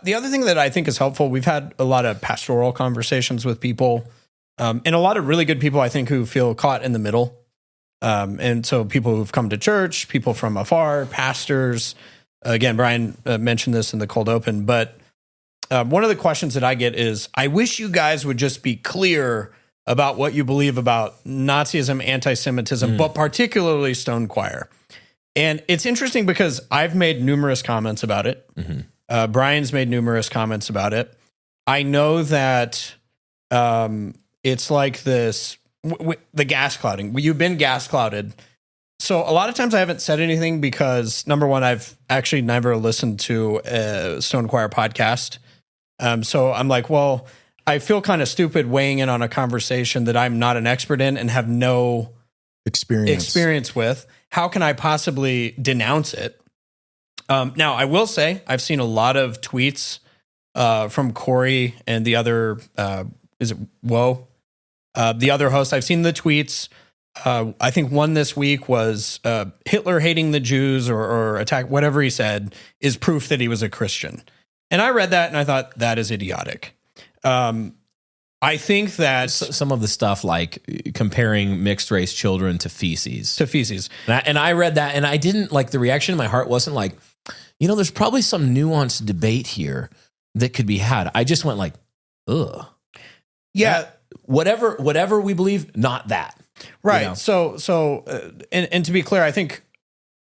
The other thing that I think is helpful, we've had a lot of pastoral conversations with people, and a lot of really good people, I think, who feel caught in the middle. And so people who've come to church, people from afar, pastors. Again, Brian mentioned this in the cold open, but one of the questions that I get is, I wish you guys would just be clear about what you believe about Nazism, anti-Semitism, but particularly Stone Choir. And it's interesting because I've made numerous comments about it. Brian's made numerous comments about it. I know that it's like this, the gas clouding. You've been gas clouded. So a lot of times I haven't said anything because, number one, I've actually never listened to a Stone Choir podcast. So I'm like, well, I feel kind of stupid weighing in on a conversation that I'm not an expert in and have no experience with. How can I possibly denounce it? Now, I will say I've seen a lot of tweets from Corey and the other, is it Woe? The other host. I've seen the tweets. I think one this week was Hitler hating the Jews or attack, whatever he said, is proof that he was a Christian. And I read that and I thought, that is idiotic. I think that some of the stuff like comparing mixed race children to feces. And I read that and I didn't like the reaction in my heart wasn't like, there's probably some nuanced debate here that could be had. I just went like, ugh. Yeah. Whatever we believe, not that. Right. So to be clear, I think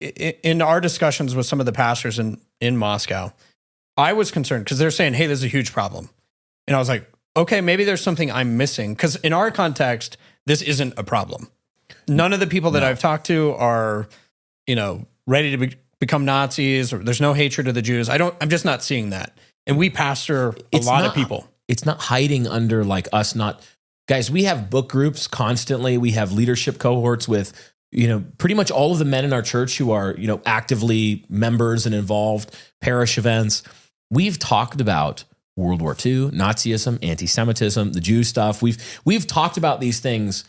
in our discussions with some of the pastors in Moscow, I was concerned because they're saying, hey, this is a huge problem. And I was like, okay, maybe there's something I'm missing. Because in our context, this isn't a problem. None of the people that I've talked to are, ready to become Nazis, or there's no hatred of the Jews. I'm just not seeing that. And we pastor a lot of people. It's not hiding under like us not... Guys, we have book groups constantly. We have leadership cohorts with, pretty much all of the men in our church who are, actively members and involved, parish events. We've talked about World War II, Nazism, anti-Semitism, the Jew stuff. We've talked about these things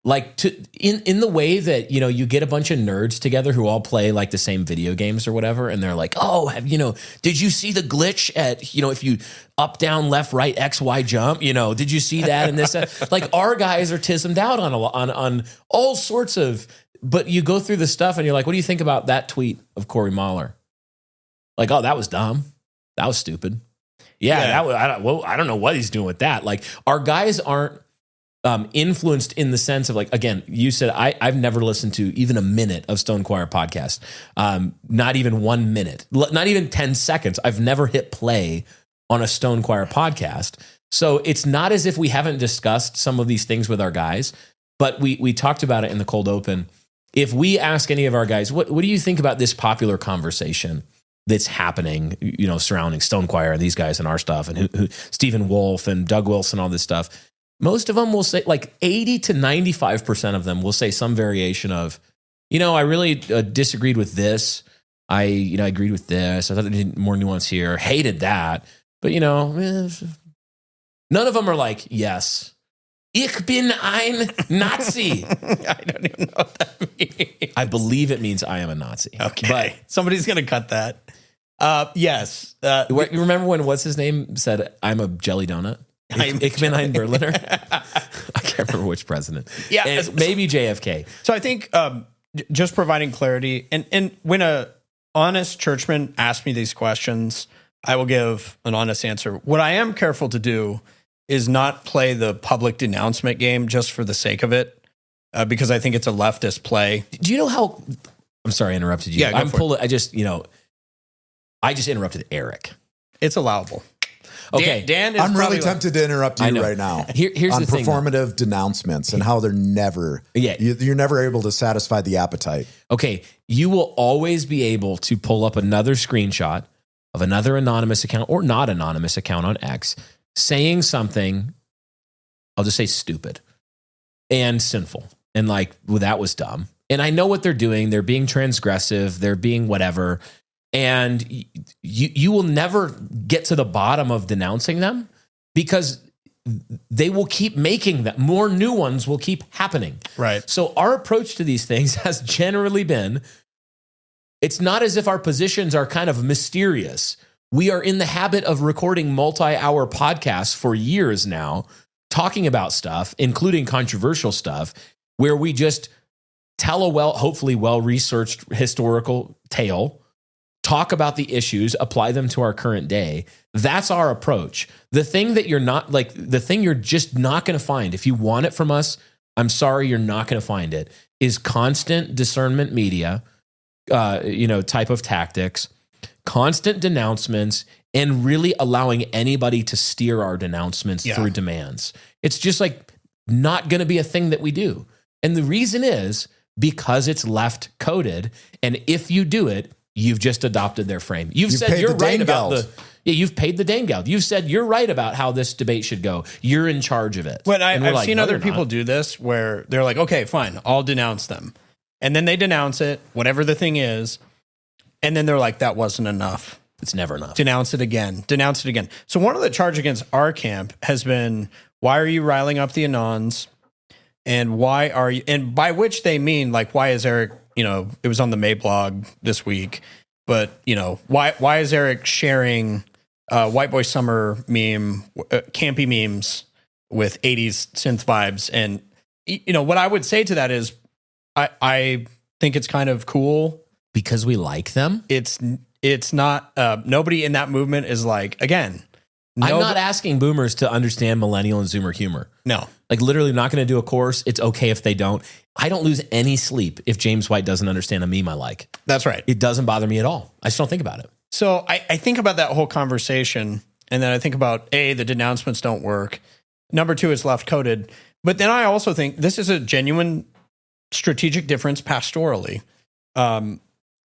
like in the way that, you get a bunch of nerds together who all play like the same video games or whatever. And they're like, oh, did you see the glitch at, if you up, down, left, right, X, Y jump, did you see that? And this, like our guys are tismed out on all sorts of, but you go through the stuff and you're like, what do you think about that tweet of Corey Mahler? Like, oh, that was dumb. That was stupid. Yeah. I don't know what he's doing with that. Like our guys aren't influenced in the sense of like, again, you said, I've never listened to even a minute of Stone Choir podcast. Not even 1 minute, not even 10 seconds. I've never hit play on a Stone Choir podcast. So it's not as if we haven't discussed some of these things with our guys, but we talked about it in the cold open. If we ask any of our guys, what do you think about this popular conversation that's happening, surrounding Stone Choir and these guys and our stuff and who Stephen Wolf and Doug Wilson, all this stuff. Most of them will say like 80 to 95% of them will say some variation of, I really disagreed with this. I agreed with this. I thought there needed more nuance here. Hated that. But, none of them are like, yes, ich bin ein Nazi. I don't even know what that means. I believe it means I am a Nazi. Okay. But somebody's going to cut that. Yes. You remember when what's his name said, I'm a jelly donut? Ich bin ein Berliner. I can't remember which president. Yeah. Maybe JFK. So I think just providing clarity. And when a honest churchman asks me these questions, I will give an honest answer. What I am careful to do is not play the public denouncement game just for the sake of it, because I think it's a leftist play. Do you know how... I'm sorry I interrupted you. Yeah, I just interrupted Eric. It's allowable. Okay, Dan is I'm really tempted to interrupt you right now. Here's on the thing, performative denouncements and how they're never, you're never able to satisfy the appetite. Okay, you will always be able to pull up another screenshot of another anonymous account or not anonymous account on X saying something, I'll just say stupid and sinful. And like, well, that was dumb. And I know what they're doing. They're being transgressive. They're being whatever. And you will never get to the bottom of denouncing them because they will keep making that. More new ones will keep happening. Right. So our approach to these things has generally been, it's not as if our positions are kind of mysterious. We are in the habit of recording multi-hour podcasts for years now, talking about stuff, including controversial stuff, where we just tell a hopefully well-researched historical tale, talk about the issues, apply them to our current day. That's our approach. The thing that the thing you're just not going to find, if you want it from us, I'm sorry, you're not going to find it, is constant discernment media, type of tactics, constant denouncements, and really allowing anybody to steer our denouncements through demands. It's just like not going to be a thing that we do. And the reason is because it's left coded. And if you do it, you've just adopted their frame. You've said you're right about you've paid the Dane Geld. You've said you're right about how this debate should go. You're in charge of it. But I've seen other people do this where they're like, okay, fine, I'll denounce them. And then they denounce it, whatever the thing is. And then they're like, that wasn't enough. It's never enough. Denounce it again. Denounce it again. So one of the charge against our camp has been, why are you riling up the Anons? And why are you, and by which they mean, like, why is Eric, it was on the May blog this week, but, why is Eric sharing White Boy Summer meme, campy memes with 80s synth vibes? And, what I would say to that is, I think it's kind of cool. Because we like them? It's not, nobody in that movement is like, again, I'm not asking boomers to understand millennial and zoomer humor. No. Like literally not going to do a course. It's okay if they don't. I don't lose any sleep if James White doesn't understand a meme I like. That's right. It doesn't bother me at all. I just don't think about it. So I think about that whole conversation, and then I think about, the denouncements don't work. Number 2, it's left coded. But then I also think this is a genuine strategic difference pastorally.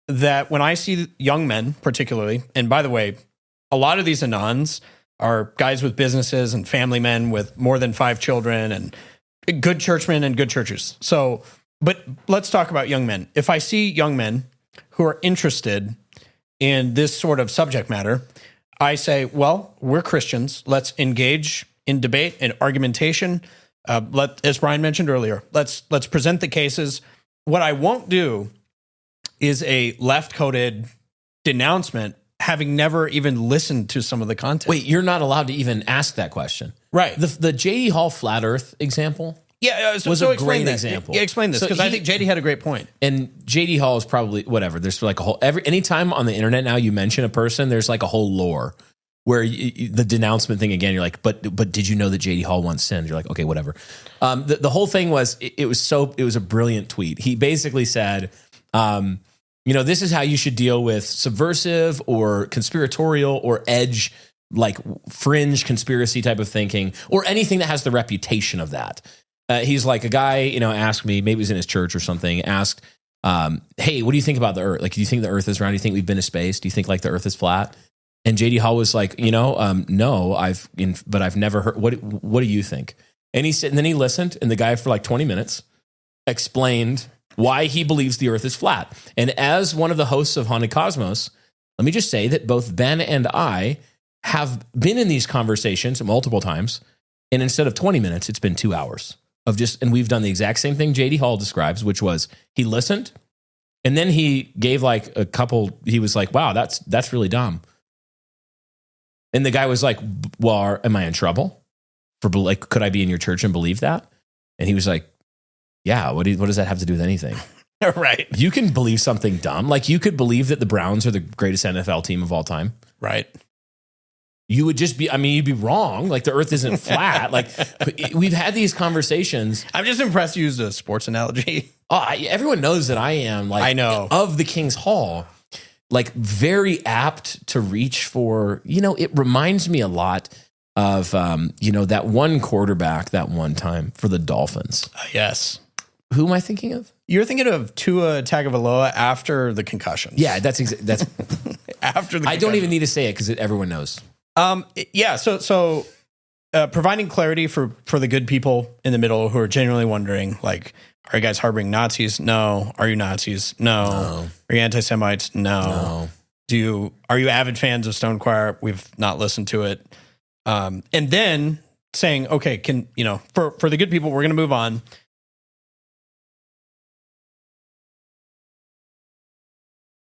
That when I see young men, particularly, and by the way, a lot of these Anons are guys with businesses and family men with more than 5 children and good churchmen and good churches. So, but let's talk about young men. If I see young men who are interested in this sort of subject matter, I say, well, we're Christians. Let's engage in debate and argumentation. As Brian mentioned earlier, let's present the cases. What I won't do is a left-coded denouncement, having never even listened to some of the content. Wait, you're not allowed to even ask that question. Right. The J.D. Hall flat earth example was a great example. Yeah, explain this, because I think J.D. had a great point. And J.D. Hall is probably, whatever, there's like a whole, anytime on the internet now you mention a person, there's like a whole lore where the denouncement thing again, you're like, but did you know that J.D. Hall once sinned? You're like, okay, whatever. The whole thing was, it was a brilliant tweet. He basically said, this is how you should deal with subversive or conspiratorial or edge, like fringe conspiracy type of thinking, or anything that has the reputation of that. He's like, a guy, asked me, maybe it was in his church or something, asked, hey, what do you think about the earth? Like, do you think the earth is round? Do you think we've been to space? Do you think like the earth is flat? And J.D. Hall was like, no, but I've never heard, what do you think? And he said, and then he listened, and the guy for like 20 minutes explained why he believes the earth is flat. And as one of the hosts of Haunted Cosmos, let me just say that both Ben and I have been in these conversations multiple times. And instead of 20 minutes, it's been 2 hours and we've done the exact same thing J.D. Hall describes, which was he listened and then he gave like a couple, he was like, wow, that's really dumb. And the guy was like, well, am I in trouble? Could I be in your church and believe that? And he was like, yeah, what does that have to do with anything? Right. You can believe something dumb. Like you could believe that the Browns are the greatest NFL team of all time. Right. You would just be, you'd be wrong. Like the earth isn't flat. Like we've had these conversations. I'm just impressed you used a sports analogy. Everyone knows that I am like, I know, of the King's Hall, like very apt to reach for, it reminds me a lot of, that one quarterback that one time for the Dolphins. Yes. Who am I thinking of? You're thinking of Tua Tagovailoa after the concussions. Yeah, that's after the. I don't even need to say it because everyone knows. Yeah. So providing clarity for the good people in the middle who are genuinely wondering, like, are you guys harboring Nazis? No. Are you Nazis? No. Are you anti-Semites? No. Are you avid fans of Stone Choir? We've not listened to it. And then saying, okay, for the good people, we're going to move on.